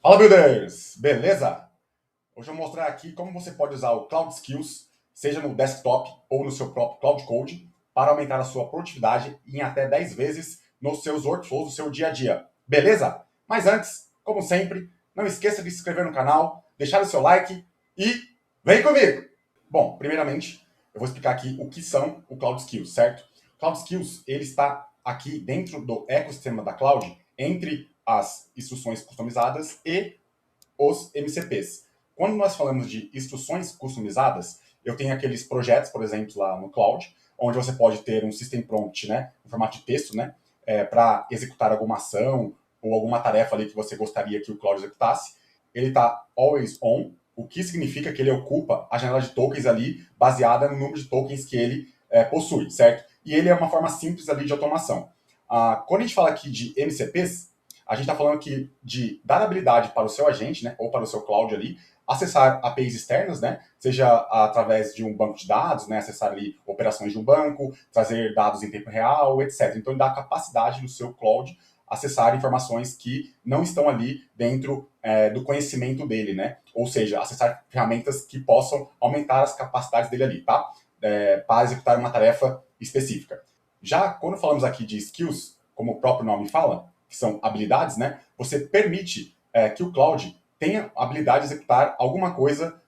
Fala, builders! Beleza? Hoje eu vou mostrar aqui como você pode usar o Cloud Skills, seja no desktop ou no seu próprio Cloud Code, para aumentar a sua produtividade em até 10 vezes nos seus workflows do seu dia a dia. Beleza? Mas antes, como sempre, não esqueça de se inscrever no canal, deixar o seu like e vem comigo! Bom, primeiramente, eu vou explicar aqui o que são o Cloud Skills, certo? Cloud Skills, ele está aqui dentro do ecossistema da Cloud, entre as instruções customizadas e os MCPs. Quando nós falamos de instruções customizadas, eu tenho aqueles projetos, por exemplo, lá no Cloud, onde você pode ter um system prompt, né, um formato de texto, né, para executar alguma ação ou alguma tarefa ali que você gostaria que o Cloud executasse. Ele está always on, o que significa que ele ocupa a janela de tokens ali baseada no número de tokens que ele possui, certo? E ele é uma forma simples ali de automação. Quando a gente fala aqui de MCPs, a gente está falando aqui de dar habilidade para o seu agente, né, ou para o seu cloud ali, acessar APIs externas, né, seja através de um banco de dados, né, acessar ali operações de um banco, trazer dados em tempo real, etc. Então, ele dá a capacidade do seu cloud acessar informações que não estão ali dentro do conhecimento dele, né? Ou seja, acessar ferramentas que possam aumentar as capacidades dele ali, tá? Para executar uma tarefa específica. Já quando falamos aqui de skills, como o próprio nome fala, que são habilidades, né? Você permite que o cloud tenha a habilidade de executar alguma coisa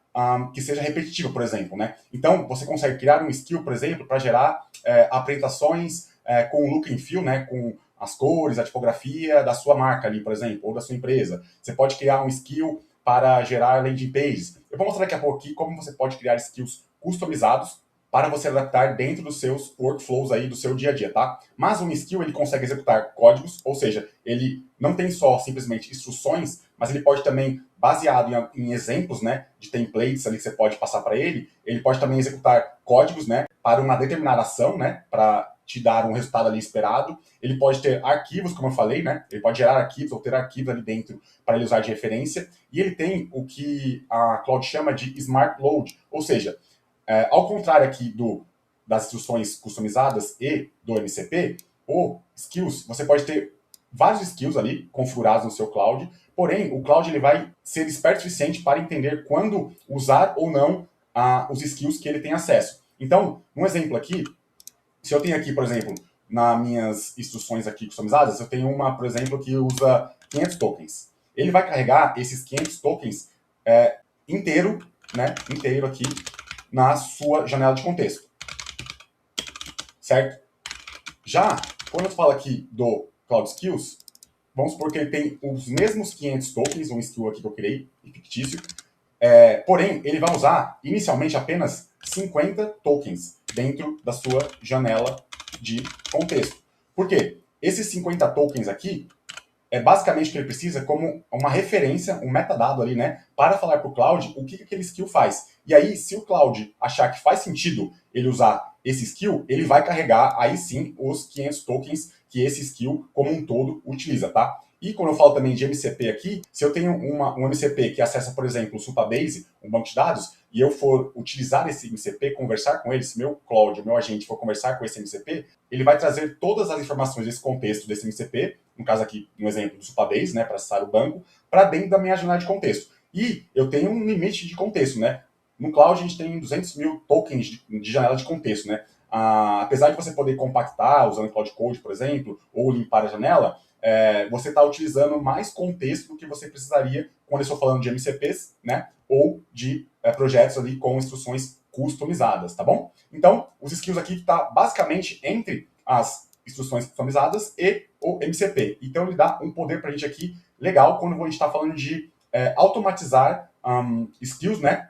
que seja repetitiva, por exemplo, né? Então, você consegue criar um skill, por exemplo, para gerar apresentações com look and feel, né? Com as cores, a tipografia da sua marca ali, por exemplo, ou da sua empresa. Você pode criar um skill para gerar landing pages. Eu vou mostrar daqui a pouco aqui como você pode criar skills customizados para você adaptar dentro dos seus workflows aí do seu dia a dia, tá? Mas um skill, ele consegue executar códigos, ou seja, ele não tem só simplesmente instruções, mas ele pode também, baseado em exemplos, né, de templates ali que você pode passar para ele pode também executar códigos, né, para uma determinada ação, né, para te dar um resultado ali esperado. Ele pode ter arquivos, como eu falei, né, ele pode gerar arquivos ou ter arquivos ali dentro para ele usar de referência. E ele tem o que a Cloud chama de Smart Load, ou seja, ao contrário aqui das instruções customizadas e do MCP, o skills, você pode ter vários skills ali configurados no seu cloud, porém o cloud ele vai ser esperto o suficiente para entender quando usar ou não os skills que ele tem acesso. Então, um exemplo aqui, se eu tenho aqui, por exemplo, nas minhas instruções aqui customizadas, eu tenho uma, por exemplo, que usa 500 tokens. Ele vai carregar esses 500 tokens inteiro, né, inteiro aqui na sua janela de contexto, certo? Já, quando eu falo aqui do Cloud Skills, vamos supor que ele tem os mesmos 500 tokens, um skill aqui que eu criei, fictício, porém, ele vai usar inicialmente apenas 50 tokens dentro da sua janela de contexto. Por quê? Esses 50 tokens aqui é basicamente o que ele precisa como uma referência, um metadado ali, né, para falar para o Cloud o que aquele skill faz. E aí, se o Cloud achar que faz sentido ele usar esse skill, ele vai carregar aí sim os 500 tokens que esse skill como um todo utiliza, tá? E quando eu falo também de MCP aqui, se eu tenho um MCP que acessa, por exemplo, o Supabase, um banco de dados, e eu for utilizar esse MCP, conversar com ele, se meu Cloud, o meu agente for conversar com esse MCP, ele vai trazer todas as informações desse contexto desse MCP, no caso aqui, no exemplo do Supabase, né, para acessar o banco, para dentro da minha janela de contexto. E eu tenho um limite de contexto, né? No Cloud a gente tem 200 mil tokens de janela de contexto, né? Apesar de você poder compactar usando Cloud Code, por exemplo, ou limpar a janela, você está utilizando mais contexto do que você precisaria quando eu estou falando de MCPs, né? Ou de projetos ali com instruções customizadas, tá bom? Então, os skills aqui está basicamente entre as instruções customizadas e o MCP. Então, ele dá um poder para a gente aqui legal quando a gente está falando de automatizar skills, né?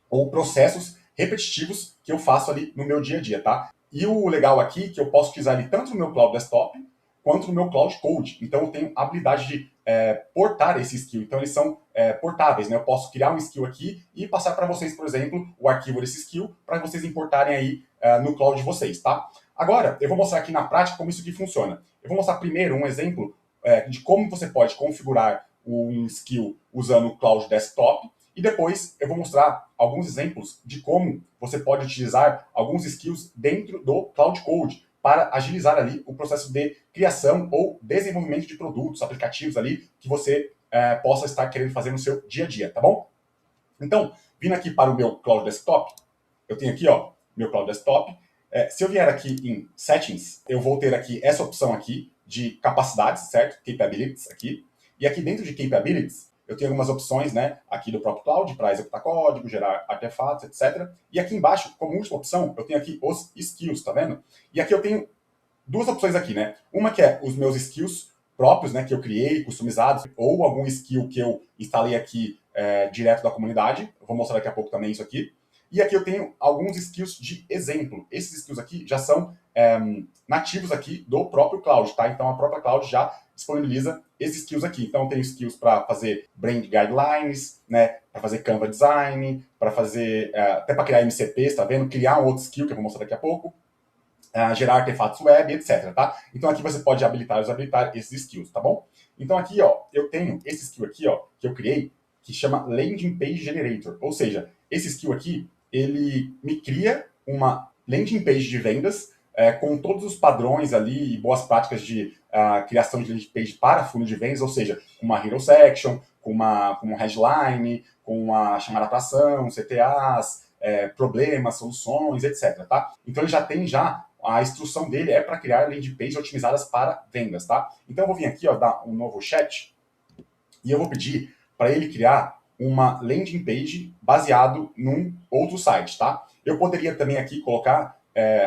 Ou processos repetitivos que eu faço ali no meu dia a dia, tá? E o legal aqui é que eu posso utilizar ele tanto no meu Cloud Desktop quanto no meu Cloud Code. Então eu tenho a habilidade de portar esse skill. Então eles são portáveis, né? Eu posso criar um skill aqui e passar para vocês, por exemplo, o arquivo desse skill para vocês importarem aí no Cloud de vocês, tá? Agora, eu vou mostrar aqui na prática como isso aqui funciona. Eu vou mostrar primeiro um exemplo de como você pode configurar um skill usando o Cloud Desktop e depois eu vou mostrar alguns exemplos de como você pode utilizar alguns skills dentro do Cloud Code para agilizar ali o processo de criação ou desenvolvimento de produtos, aplicativos ali que você possa estar querendo fazer no seu dia a dia, tá bom? Então, vindo aqui para o meu Cloud Desktop, eu tenho aqui, ó, meu Cloud Desktop. Se eu vier aqui em Settings, eu vou ter aqui essa opção aqui de capacidades, certo? Capabilities aqui. E aqui dentro de Capabilities, eu tenho algumas opções, né? Aqui do próprio Cloud para executar código, gerar artefatos, etc. E aqui embaixo, como última opção, eu tenho aqui os Skills, tá vendo? E aqui eu tenho duas opções aqui, né? Uma que é os meus skills próprios, né? Que eu criei, customizados, ou algum skill que eu instalei aqui direto da comunidade. Eu vou mostrar daqui a pouco também isso aqui. E aqui eu tenho alguns skills de exemplo. Esses skills aqui já são nativos aqui do próprio Cloud, tá? Então a própria Cloud já disponibiliza esses skills aqui. Então eu tenho skills para fazer Brand Guidelines, né? Para fazer Canva Design, para fazer até para criar MCPs, tá vendo? Criar um outro skill que eu vou mostrar daqui a pouco. Gerar artefatos web, etc, tá? Então aqui você pode habilitar ou desabilitar esses skills, tá bom? Então aqui, ó, eu tenho esse skill aqui, ó, que eu criei, que chama Landing Page Generator. Ou seja, esse skill aqui, ele me cria uma landing page de vendas com todos os padrões ali e boas práticas de criação de landing page para fundo de vendas, ou seja, com uma hero section, com um headline, com uma chamada para ação, CTAs, problemas, soluções, etc, tá? Então ele já tem a instrução dele é para criar landing pages otimizadas para vendas, tá? Então eu vou vir aqui, ó, dar um novo chat e eu vou pedir para ele criar uma landing page baseado num outro site, tá? Eu poderia também aqui colocar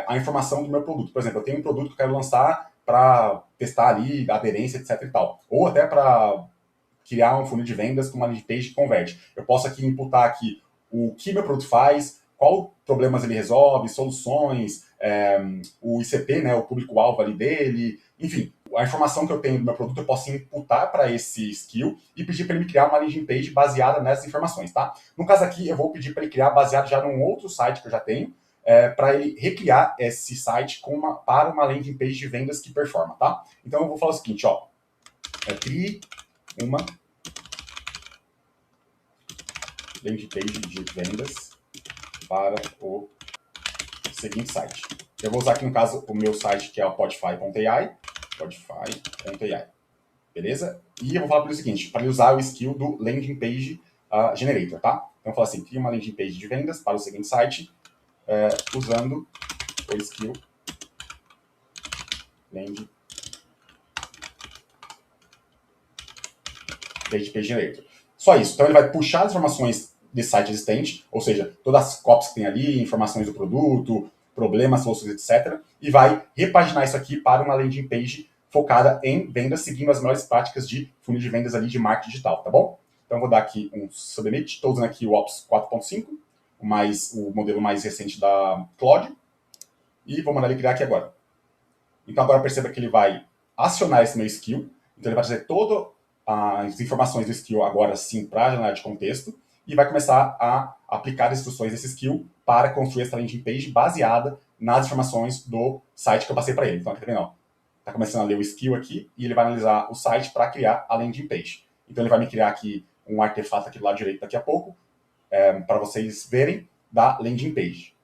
a informação do meu produto. Por exemplo, eu tenho um produto que eu quero lançar para testar ali a aderência, etc e tal. Ou até para criar um funil de vendas com uma landing page que converte. Eu posso aqui imputar aqui o que meu produto faz, qual problemas ele resolve, soluções, o ICP, né, o público-alvo ali dele, enfim, a informação que eu tenho do meu produto eu posso imputar para esse skill e pedir para ele criar uma landing page baseada nessas informações, tá? No caso aqui, eu vou pedir para ele criar baseado já num outro site que eu já tenho, para ele recriar esse site para uma landing page de vendas que performa, tá? Então eu vou falar o seguinte, ó, crie uma landing page de vendas para o seguinte site. Eu vou usar aqui, no caso, o meu site, que é o podify.ai, beleza? E eu vou falar para ele o seguinte, para ele usar o skill do Landing Page Generator, tá? Então eu falo assim, cria uma landing page de vendas para o seguinte site, usando o skill Landing Page Generator. Só isso. Então ele vai puxar as informações desse site existente, ou seja, todas as copies que tem ali, informações do produto, problemas, soluções, etc. E vai repaginar isso aqui para uma landing page focada em vendas, seguindo as melhores práticas de funil de vendas ali de marketing digital, tá bom? Então eu vou dar aqui um submit, estou usando aqui o Ops 4.5, o modelo mais recente da Claude, e vou mandar ele criar aqui agora. Então agora perceba que ele vai acionar esse meu skill, então ele vai trazer todas as informações do skill agora sim para a janela de contexto, e vai começar a aplicar as instruções desse skill para construir essa landing page baseada nas informações do site que eu passei para ele. Então aqui tá vendo, ó, tá começando a ler o skill aqui, e ele vai analisar o site para criar a landing page. Então ele vai me criar aqui um artefato aqui do lado direito daqui a pouco, para vocês verem, da landing page.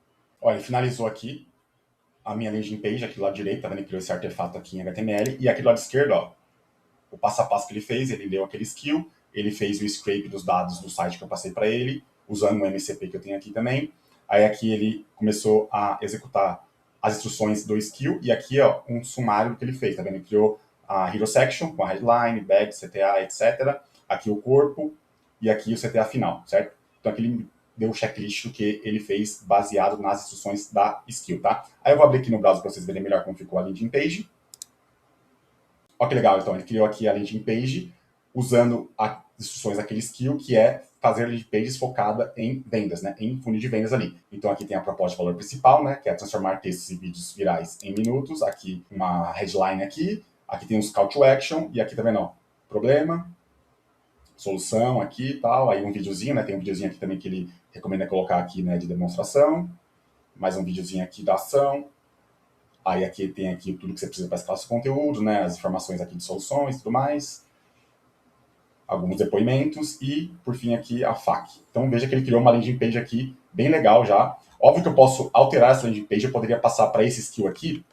Olha, ele finalizou aqui a minha landing page, aqui do lado direito, tá vendo? Ele criou esse artefato aqui em HTML, e aqui do lado esquerdo, ó, o passo a passo que ele fez, ele leu aquele skill, ele fez o scrape dos dados do site que eu passei para ele, usando um MCP que eu tenho aqui também. Aí aqui ele começou a executar as instruções do skill, e aqui, ó, um sumário do que ele fez, tá vendo? Ele criou a hero section com a headline, bag, CTA, etc. Aqui o corpo, e aqui o CTA final, certo? Então aqui ele deu o checklist do que ele fez baseado nas instruções da skill, tá? Aí eu vou abrir aqui no browser para vocês verem melhor como ficou a landing page. Olha que legal, então ele criou aqui a landing page usando as instruções daquele skill, que é fazer landing pages focada em vendas, né? Em funil de vendas ali. Então aqui tem a proposta de valor principal, né? Que é transformar textos e vídeos virais em minutos. Aqui uma headline aqui tem os call to action, e aqui também não. Problema, solução aqui e tal, aí um videozinho, né? Tem um videozinho aqui também que ele recomenda colocar aqui, né? De demonstração. Mais um videozinho aqui da ação. Aí aqui tem aqui tudo que você precisa para escalar seu conteúdo, né? As informações aqui de soluções e tudo mais. Alguns depoimentos e, por fim, aqui a FAQ. Então veja que ele criou uma landing page aqui bem legal já. Óbvio que eu posso alterar essa landing page, eu poderia passar para esse skill aqui,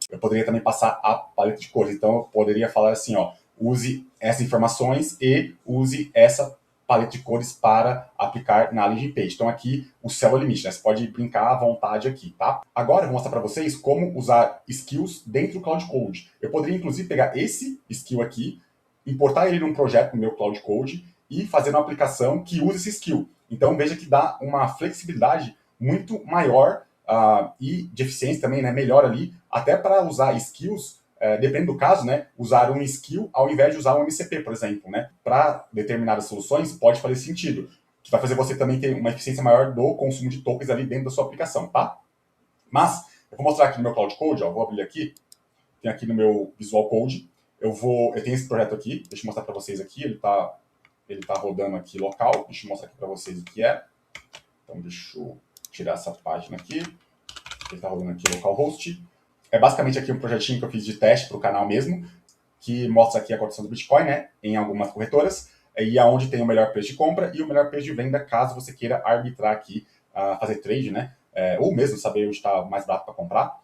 eu poderia também passar a paleta de cores. Então eu poderia falar assim, ó, use essas informações e use essa paleta de cores para aplicar na landing page. Então aqui o céu é o limite, né? Você pode brincar à vontade aqui, tá? Agora eu vou mostrar para vocês como usar skills dentro do Cloud Code. Eu poderia inclusive pegar esse skill aqui, importar ele num projeto no meu Cloud Code e fazer uma aplicação que use esse skill. Então veja que dá uma flexibilidade muito maior e de eficiência também, né? Melhor ali, até para usar skills dependendo do caso, né, usar um skill ao invés de usar um MCP, por exemplo, né? Para determinadas soluções pode fazer sentido, que vai fazer você também ter uma eficiência maior do consumo de tokens ali dentro da sua aplicação, tá? Mas eu vou mostrar aqui no meu Cloud Code, ó, vou abrir aqui, tem aqui no meu Visual Code, eu tenho esse projeto aqui, deixa eu mostrar para vocês aqui, ele tá rodando aqui local, deixa eu mostrar aqui para vocês o que é. Então deixa eu tirar essa página aqui, ele tá rodando aqui localhost. É basicamente aqui um projetinho que eu fiz de teste para o canal mesmo, que mostra aqui a cotação do Bitcoin, né, em algumas corretoras, e aonde tem o melhor preço de compra e o melhor preço de venda, caso você queira arbitrar aqui, fazer trade, né, ou mesmo saber onde está mais barato para comprar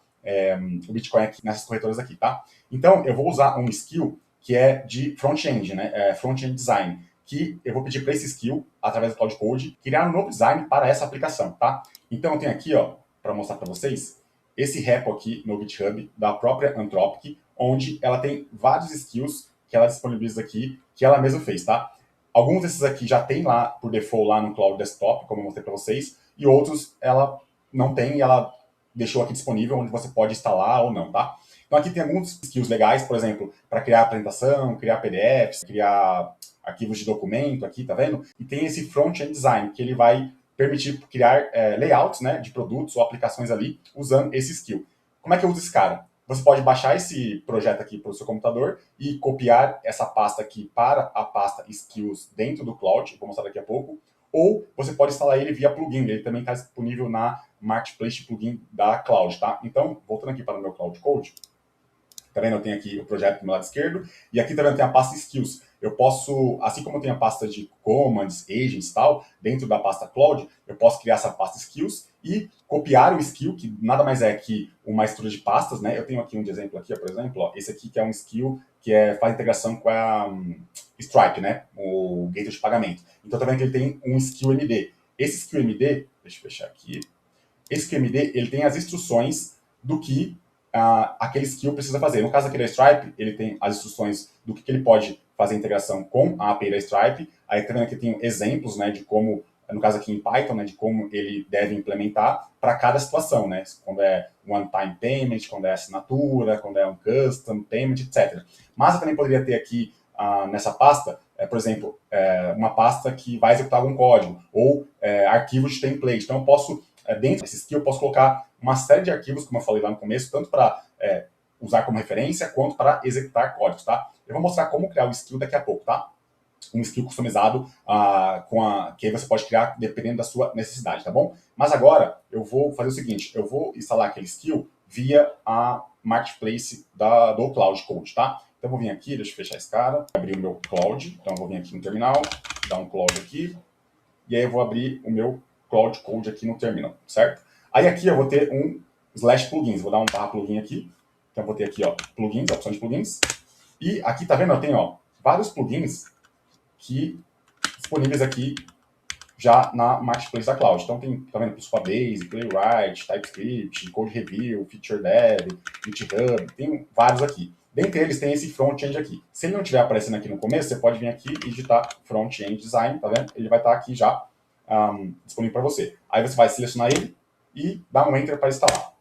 o Bitcoin aqui nessas corretoras aqui, tá? Então, eu vou usar um skill que é de front-end, né, front-end design, que eu vou pedir para esse skill, através do Cloud Code, criar um novo design para essa aplicação, tá? Então, eu tenho aqui, ó, para mostrar para vocês, esse repo aqui no GitHub da própria Anthropic, onde ela tem vários skills que ela disponibiliza aqui, que ela mesma fez, tá? Alguns desses aqui já tem lá, por default, lá no Cloud Desktop, como eu mostrei para vocês, e outros ela não tem e ela deixou aqui disponível, onde você pode instalar ou não, tá? Então aqui tem alguns skills legais, por exemplo, para criar apresentação, criar PDFs, criar arquivos de documento aqui, tá vendo? E tem esse front-end design, que ele vai permitir criar layouts, né, de produtos ou aplicações ali usando esse skill. Como é que eu uso esse cara? Você pode baixar esse projeto aqui para o seu computador e copiar essa pasta aqui para a pasta Skills dentro do Cloud, vou mostrar daqui a pouco, ou você pode instalar ele via plugin, ele também está disponível na Marketplace de plugin da Cloud, tá? Então, voltando aqui para o meu Cloud Code, tá vendo? Eu tenho aqui o projeto do meu lado esquerdo, e aqui também tem a pasta Skills. Eu posso, assim como eu tenho a pasta de commands, agents e tal, dentro da pasta Cloud, eu posso criar essa pasta Skills e copiar o skill, que nada mais é que uma estrutura de pastas, né? Eu tenho aqui um de exemplo aqui, ó, por exemplo, ó, esse aqui que é um skill que faz integração com a Stripe, né? O gateway de pagamento. Então tá vendo que ele tem um skill MD. Esse skill MD, deixa eu fechar aqui, esse skill MD, ele tem as instruções do que aquele skill precisa fazer. No caso aqui da Stripe, ele tem as instruções do que ele pode fazer a integração com a API da Stripe. Aí tá vendo que tem exemplos, né, de como, no caso aqui em Python, né, de como ele deve implementar para cada situação, né, quando é one-time payment, quando é assinatura, quando é um custom payment, etc. Mas eu também poderia ter aqui nessa pasta, por exemplo, uma pasta que vai executar algum código, ou arquivos de template. Então eu posso, dentro desse skill, eu posso colocar uma série de arquivos, como eu falei lá no começo, tanto para usar como referência, quanto para executar códigos, tá? Eu vou mostrar como criar o skill daqui a pouco, tá? Um skill customizado que aí você pode criar dependendo da sua necessidade, tá bom? Mas agora eu vou fazer o seguinte, eu vou instalar aquele skill via a Marketplace do Cloud Code, tá? Então eu vou vir aqui, deixa eu fechar esse cara, abrir o meu Cloud, então eu vou vir aqui no terminal, dar um Cloud aqui, e aí eu vou abrir o meu Cloud Code aqui no terminal, certo? Aí aqui eu vou ter um /plugins, vou dar um /plugin aqui, então eu vou ter aqui, ó, plugins, a opção de plugins, e aqui tá vendo, eu tenho, ó, vários plugins que disponíveis aqui já na Marketplace da Cloud. Então tem, tá vendo, Supabase, Playwright, TypeScript, Code Review, Feature Dev, GitHub, tem vários aqui. Dentre eles tem esse front-end aqui. Se ele não estiver aparecendo aqui no começo, você pode vir aqui e digitar front-end design, tá vendo? Ele vai estar aqui já disponível para você. Aí você vai selecionar ele e dar um enter para instalar.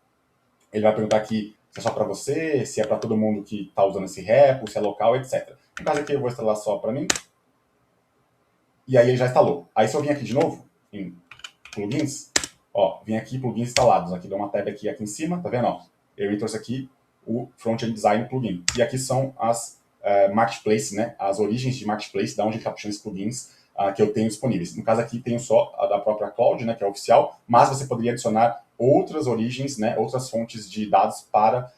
Ele vai perguntar aqui se é só para você, se é para todo mundo que está usando esse repo, se é local, etc. No caso aqui eu vou instalar só para mim. E aí ele já instalou. Aí se eu vim aqui de novo, em plugins, ó, vim aqui plugins instalados. Aqui dá uma tab aqui em cima, tá vendo? Ó, eu trouxe aqui o Front-End Design plugin. E aqui são as Marketplace, né? As origens de Marketplace, da onde está puxando esses plugins que eu tenho disponíveis. No caso aqui tenho só a da própria Cloud, né? Que é oficial, mas você poderia adicionar outras origens, né? Outras fontes de dados para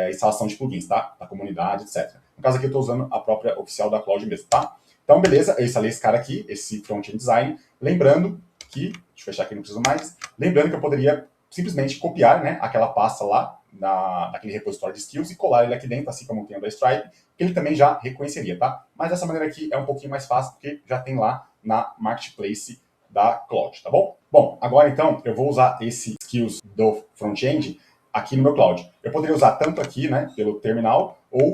instalação de plugins, tá? Da comunidade, etc. No caso aqui eu estou usando a própria oficial da Cloud mesmo, tá? Então, beleza, eu instalei esse cara aqui, esse Front-End Design, lembrando que, deixa eu fechar aqui, não preciso mais, lembrando que eu poderia simplesmente copiar, né, aquela pasta lá daquele repositório de skills e colar ele aqui dentro, assim como tem o da Stripe, que ele também já reconheceria, tá? Mas dessa maneira aqui é um pouquinho mais fácil, porque já tem lá na Marketplace da Cloud, tá bom? Bom, agora então eu vou usar esse skills do front-end aqui no meu Cloud. Eu poderia usar tanto aqui, né, pelo terminal, ou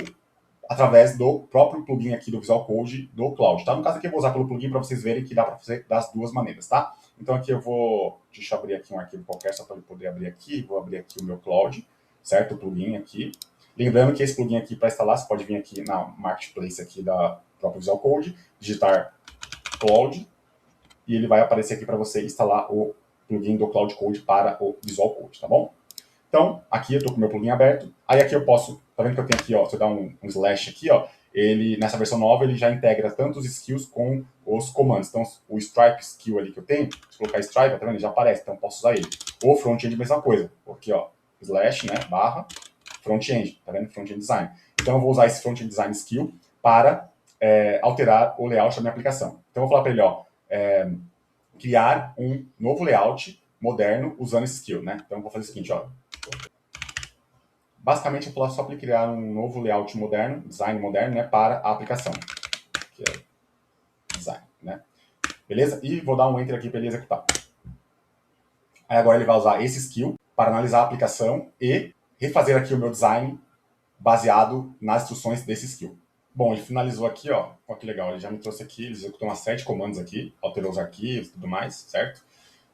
através do próprio plugin aqui do Visual Code do Cloud, tá? No caso aqui eu vou usar pelo plugin para vocês verem que dá para fazer das duas maneiras, tá? Então aqui eu vou, deixa eu abrir aqui um arquivo qualquer só para ele poder abrir aqui, vou abrir aqui o meu Cloud, certo? O plugin aqui. Lembrando que esse plugin aqui para instalar, você pode vir aqui na Marketplace aqui da própria Visual Code, digitar Cloud, e ele vai aparecer aqui para você instalar o plugin do Cloud Code para o Visual Code, tá bom? Então, aqui eu estou com o meu plugin aberto. Aí aqui eu posso, tá vendo que eu tenho aqui, ó, se eu dar um slash aqui, ó, ele, nessa versão nova, ele já integra tanto os skills com os comandos. Então, o Stripe skill ali que eu tenho, se eu colocar Stripe, tá vendo? Ele já aparece, então eu posso usar ele. O front-end, mesma coisa. Aqui, ó, slash, né, barra, front-end, tá vendo? Front-end design. Então, eu vou usar esse front-end design skill para alterar o layout da minha aplicação. Então, eu vou falar para ele, ó, criar um novo layout moderno usando esse skill, né? Então, eu vou fazer o seguinte, ó. Basicamente, eu vou falar só para criar um novo layout moderno, design moderno, né, para a aplicação. Que é design, né? Beleza? E vou dar um enter aqui para ele executar. Aí agora ele vai usar esse skill para analisar a aplicação e refazer aqui o meu design baseado nas instruções desse skill. Bom, ele finalizou aqui, ó. Olha que legal, ele já me trouxe aqui, ele executou umas 7 comandos aqui, alterou os arquivos e tudo mais, certo?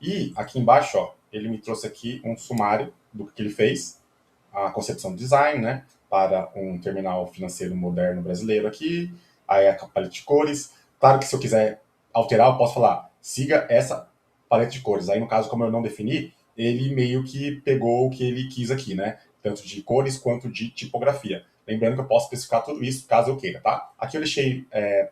E aqui embaixo, ó, ele me trouxe aqui um sumário do que ele fez, a concepção do design, né, para um terminal financeiro moderno brasileiro aqui, aí a paleta de cores. Claro que se eu quiser alterar, eu posso falar, siga essa paleta de cores. Aí, no caso, como eu não defini, ele meio que pegou o que ele quis aqui, né, tanto de cores quanto de tipografia. Lembrando que eu posso especificar tudo isso caso eu queira, tá? Aqui eu deixei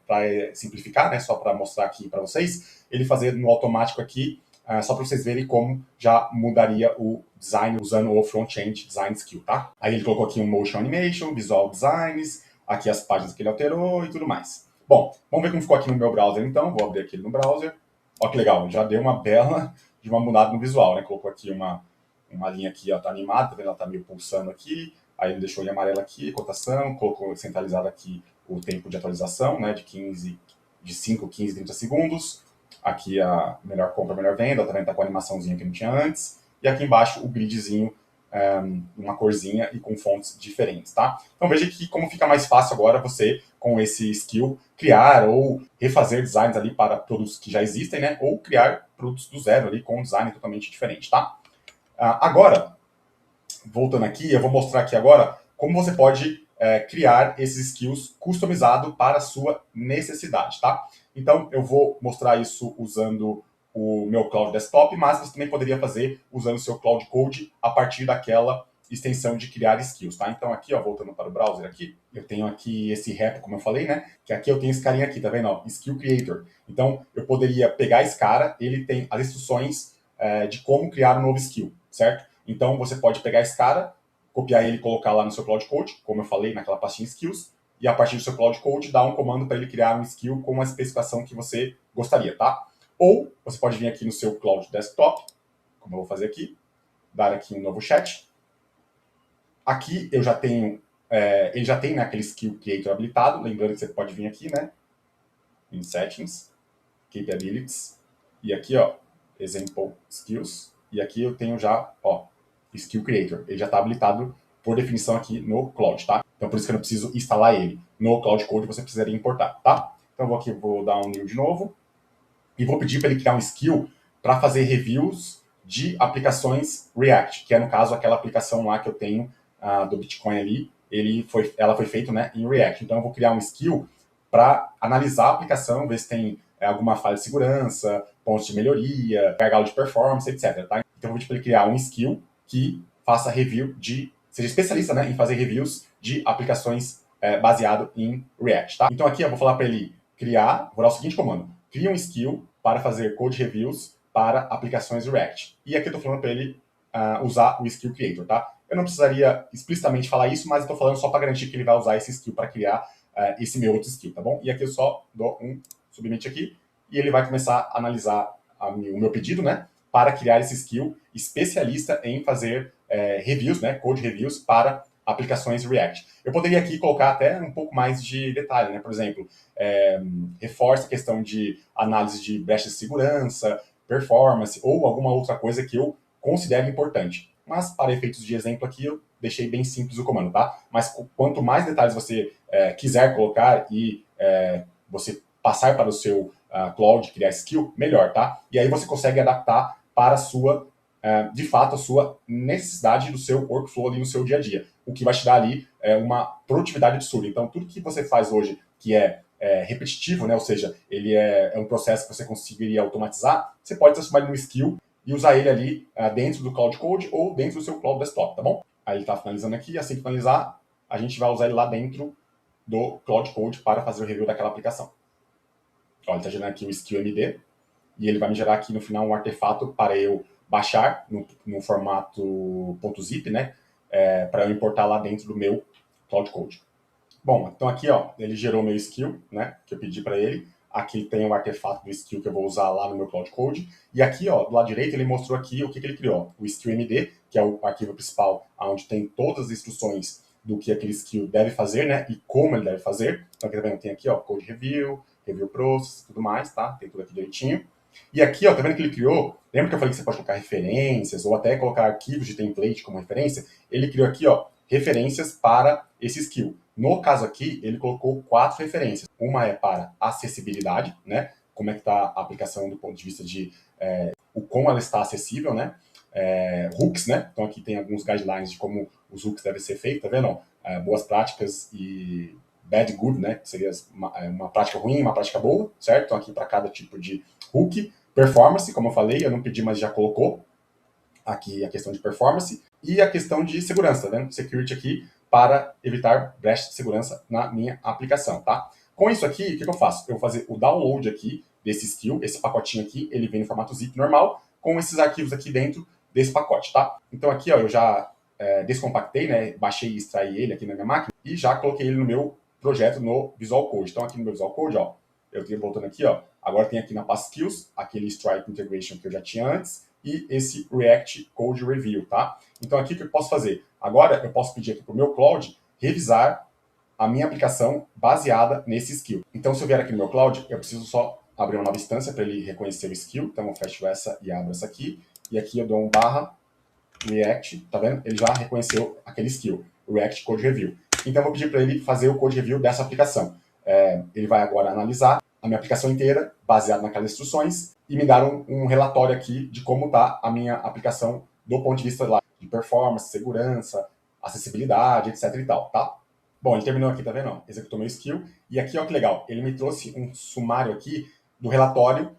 para simplificar, né, só para mostrar aqui para vocês, ele fazer no automático aqui, só para vocês verem como já mudaria o design usando o front-end design skill, tá? Aí ele colocou aqui um motion animation, visual designs, aqui as páginas que ele alterou e tudo mais. Bom, vamos ver como ficou aqui no meu browser então. Vou abrir aqui no browser. Olha que legal, já deu uma bela de uma mudada no visual, né? Colocou aqui uma linha aqui, ó, tá animada, tá vendo? Ela tá meio pulsando aqui. Aí ele deixou ele amarelo aqui, cotação, colocou centralizado aqui o tempo de atualização, né? De 5, 15, 30 segundos. Aqui a melhor compra, melhor venda, também tá com a animaçãozinha que não tinha antes. E aqui embaixo o gridzinho, uma corzinha e com fontes diferentes, tá? Então veja que como fica mais fácil agora você, com esse skill, criar ou refazer designs ali para produtos que já existem, né? Ou criar produtos do zero ali com um design totalmente diferente, tá? Agora, voltando aqui, eu vou mostrar aqui agora como você pode criar esses skills customizado para a sua necessidade, tá? Então, eu vou mostrar isso usando o meu Cloud Desktop, mas você também poderia fazer usando o seu Cloud Code a partir daquela extensão de criar skills, tá? Então, aqui, ó, voltando para o browser aqui, eu tenho aqui esse repo, como eu falei, né? Que aqui eu tenho esse carinha aqui, tá vendo? Ó, Skill Creator. Então, eu poderia pegar esse cara, ele tem as instruções de como criar um novo skill, certo? Então, você pode pegar esse cara, copiar ele e colocar lá no seu Cloud Code, como eu falei, naquela pastinha Skills, e a partir do seu Cloud Code, dar um comando para ele criar um skill com a especificação que você gostaria, tá? Ou você pode vir aqui no seu Cloud Desktop, como eu vou fazer aqui, dar aqui um novo chat. Aqui eu já tenho, ele já tem, né, aquele Skill Creator habilitado, lembrando que você pode vir aqui, né, em Settings, Capabilities, e aqui, ó, Example Skills, e aqui eu tenho já, ó, Skill Creator. Ele já está habilitado por definição aqui no Cloud, tá? Então, por isso que eu não preciso instalar ele. No Cloud Code você precisaria importar, tá? Então, vou dar um new de novo e vou pedir para ele criar um skill para fazer reviews de aplicações React, que é, no caso, aquela aplicação lá que eu tenho do Bitcoin ali. Ela foi feita, né, em React. Então, eu vou criar um skill para analisar a aplicação, ver se tem alguma falha de segurança, pontos de melhoria, gargalo de performance, etc. Tá? Então, eu vou pedir para ele criar um skill que faça review seja especialista, né, em fazer reviews de aplicações baseado em React, tá? Então aqui eu vou falar para ele vou dar o seguinte comando, cria um skill para fazer code reviews para aplicações React. E aqui eu estou falando para ele usar o Skill Creator, tá? Eu não precisaria explicitamente falar isso, mas eu estou falando só para garantir que ele vai usar esse skill para criar esse meu outro skill, tá bom? E aqui eu só dou um submit aqui e ele vai começar a analisar o meu pedido, né? Para criar esse skill especialista em fazer reviews, né, code reviews para aplicações React. Eu poderia aqui colocar até um pouco mais de detalhe, né? Por exemplo, reforça a questão de análise de brechas de segurança, performance ou alguma outra coisa que eu considero importante. Mas, para efeitos de exemplo aqui, eu deixei bem simples o comando, tá? Mas quanto mais detalhes você quiser colocar e você passar para o seu Cloud, criar skill, melhor, tá? E aí você consegue adaptar para a sua, de fato, a sua necessidade do seu workflow ali no seu dia a dia. O que vai te dar ali uma produtividade absurda. Então, tudo que você faz hoje que é repetitivo, né? Ou seja, ele é um processo que você conseguiria automatizar, você pode transformar ele num skill e usar ele ali dentro do Cloud Code ou dentro do seu Cloud Desktop, tá bom? Aí ele está finalizando aqui, assim que finalizar, a gente vai usar ele lá dentro do Cloud Code para fazer o review daquela aplicação. Ó, ele está gerando aqui o skill MD e ele vai me gerar aqui no final um artefato para eu baixar no formato .zip, né? Para eu importar lá dentro do meu Cloud Code. Bom, então aqui, ó, ele gerou meu skill, né? Que eu pedi para ele. Aqui tem o artefato do skill que eu vou usar lá no meu Cloud Code. E aqui, ó, do lado direito, ele mostrou aqui o que ele criou. O skill MD, que é o arquivo principal, onde tem todas as instruções do que aquele skill deve fazer, né? E como ele deve fazer. Então, aqui também tem aqui, ó, Code Review, Review Process, tudo mais, tá? Tem tudo aqui direitinho. E aqui, ó, tá vendo que ele criou? Lembra que eu falei que você pode colocar referências ou até colocar arquivos de template como referência? Ele criou aqui, ó, referências para esse skill. No caso aqui, ele colocou 4 referências. Uma é para acessibilidade, né? Como é que está a aplicação do ponto de vista de o como ela está acessível, né? Hooks, né? Então aqui tem alguns guidelines de como os hooks devem ser feitos, tá vendo? Boas práticas e bad good, né? Que seria uma prática ruim e uma prática boa, certo? Então aqui para cada tipo de hook. Performance, como eu falei, eu não pedi, mas já colocou aqui a questão de performance. E a questão de segurança, tá vendo? Security aqui para evitar brechas de segurança na minha aplicação, tá? Com isso aqui, o que eu faço? Eu vou fazer o download aqui desse skill, esse pacotinho aqui, ele vem no formato zip normal, com esses arquivos aqui dentro desse pacote, tá? Então aqui, ó, eu já descompactei, né? Baixei e extraí ele aqui na minha máquina e já coloquei ele no meu projeto no Visual Code. Então aqui no meu Visual Code, ó, eu tenho voltando aqui, ó, agora tem aqui na pasta Skills, aquele Stripe Integration que eu já tinha antes, e esse React Code Review, tá? Então aqui o que eu posso fazer? Agora eu posso pedir aqui para o meu Cloud revisar a minha aplicação baseada nesse skill. Então se eu vier aqui no meu Cloud, eu preciso só abrir uma nova instância para ele reconhecer o skill. Então eu fecho essa e abro essa aqui. E aqui eu dou um barra React, tá vendo? Ele já reconheceu aquele skill, React Code Review. Então eu vou pedir para ele fazer o Code Review dessa aplicação. Ele vai agora analisar a minha aplicação inteira, baseado naquelas instruções, e me dar um relatório aqui de como está a minha aplicação do ponto de vista lá, de performance, segurança, acessibilidade, etc e tal, tá? Bom, ele terminou aqui, tá vendo? Ó, executou meu skill. E aqui, ó, que legal, ele me trouxe um sumário aqui do relatório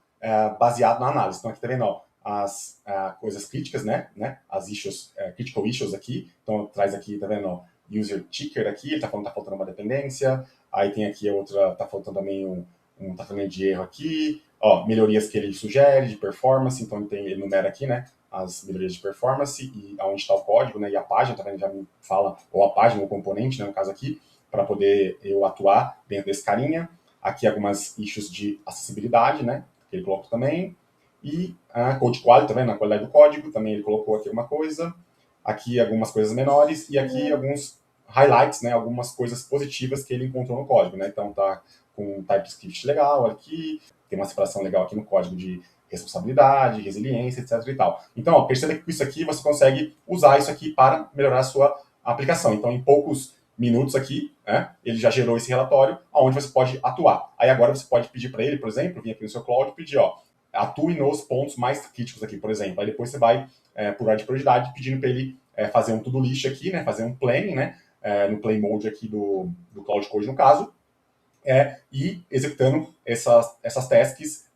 baseado na análise. Então aqui, tá vendo? Ó, as coisas críticas, né? As issues, critical issues aqui. Então traz aqui, tá vendo? Ó, user ticker aqui, ele tá falando que tá faltando uma dependência. Aí tem aqui a outra, tá faltando também um tratamento de erro aqui, ó, melhorias que ele sugere de performance, então ele numera aqui, né, as melhorias de performance e aonde está o código, né, e a página, também já me fala, ou a página, ou o componente, né, no caso aqui, para poder eu atuar dentro desse carinha. Aqui algumas issues de acessibilidade, né, que ele colocou também, e a code quality, tá vendo, a qualidade do código, também ele colocou aqui alguma coisa, aqui algumas coisas menores, e aqui alguns highlights, né, algumas coisas positivas que ele encontrou no código, né, então tá com um TypeScript legal aqui, tem uma separação legal aqui no código de responsabilidade, resiliência, etc e tal. Então, ó, perceba que com isso aqui você consegue usar isso aqui para melhorar a sua aplicação. Então, em poucos minutos aqui, né, ele já gerou esse relatório onde você pode atuar. Aí agora você pode pedir para ele, por exemplo, vir aqui no seu Cloud e pedir, ó, atue nos pontos mais críticos aqui, por exemplo. Aí depois você vai, por ordem de prioridade, pedindo para ele fazer um to-do list aqui, né, fazer um planning, né, no play mode aqui do Cloud Code, no caso, e executando essas tasks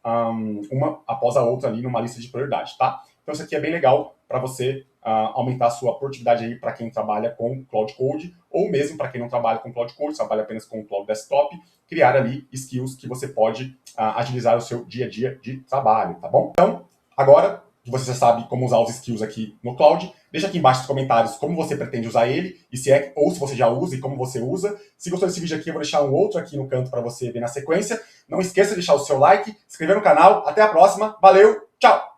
uma após a outra ali numa lista de prioridade, tá? Então isso aqui é bem legal para você aumentar a sua produtividade aí para quem trabalha com Cloud Code, ou mesmo para quem não trabalha com Cloud Code, trabalha apenas com Cloud Desktop, criar ali skills que você pode agilizar o seu dia a dia de trabalho, tá bom? Então, agora que você já sabe como usar os skills aqui no Cloud, deixa aqui embaixo nos comentários como você pretende usar ele, e ou se você já usa e como você usa. Se gostou desse vídeo aqui, eu vou deixar um outro aqui no canto para você ver na sequência. Não esqueça de deixar o seu like, se inscrever no canal. Até a próxima. Valeu, tchau!